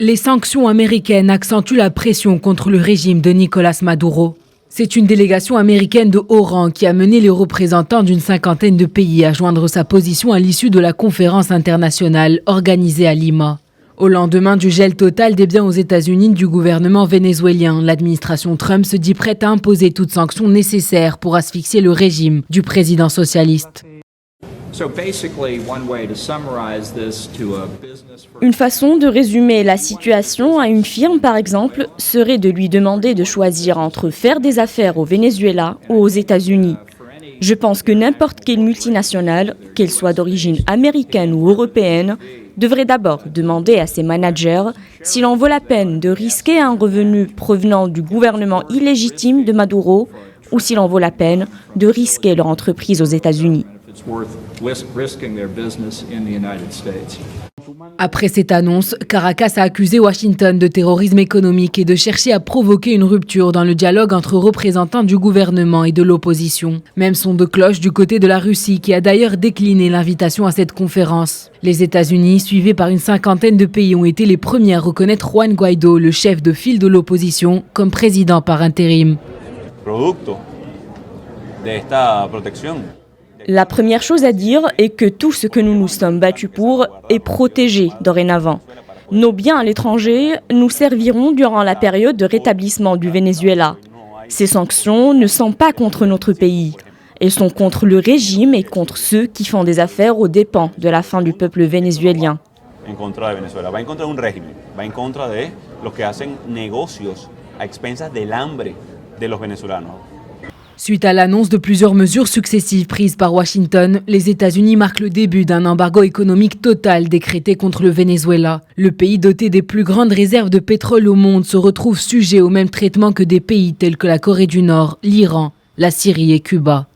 Les sanctions américaines accentuent la pression contre le régime de Nicolás Maduro. C'est une délégation américaine de haut rang qui a mené les représentants d'une cinquantaine de pays à joindre sa position à l'issue de la conférence internationale organisée à Lima. Au lendemain du gel total des biens aux États-Unis du gouvernement vénézuélien, l'administration Trump se dit prête à imposer toutes sanctions nécessaires pour asphyxier le régime du président socialiste. Une façon de résumer la situation à une firme, par exemple, serait de lui demander de choisir entre faire des affaires au Venezuela ou aux États-Unis. Je pense que n'importe quelle multinationale, qu'elle soit d'origine américaine ou européenne, devrait d'abord demander à ses managers s'il en vaut la peine de risquer un revenu provenant du gouvernement illégitime de Maduro ou s'il en vaut la peine de risquer leur entreprise aux États-Unis. Après cette annonce, Caracas a accusé Washington de terrorisme économique et de chercher à provoquer une rupture dans le dialogue entre représentants du gouvernement et de l'opposition. Même son de cloche du côté de la Russie qui a d'ailleurs décliné l'invitation à cette conférence. Les États-Unis, suivis par une cinquantaine de pays, ont été les premiers à reconnaître Juan Guaidó, le chef de file de l'opposition, comme président par intérim. La première chose à dire est que tout ce que nous nous sommes battus pour est protégé dorénavant. Nos biens à l'étranger nous serviront durant la période de rétablissement du Venezuela. Ces sanctions ne sont pas contre notre pays. Elles sont contre le régime et contre ceux qui font des affaires aux dépens de la faim du peuple vénézuélien. En contra de Venezuela, va en contra de un régimen, va en contra de los que hacen negocios a expensas del hambre de los venezolanos. Suite à l'annonce de plusieurs mesures successives prises par Washington, les États-Unis marquent le début d'un embargo économique total décrété contre le Venezuela. Le pays doté des plus grandes réserves de pétrole au monde se retrouve sujet au même traitement que des pays tels que la Corée du Nord, l'Iran, la Syrie et Cuba.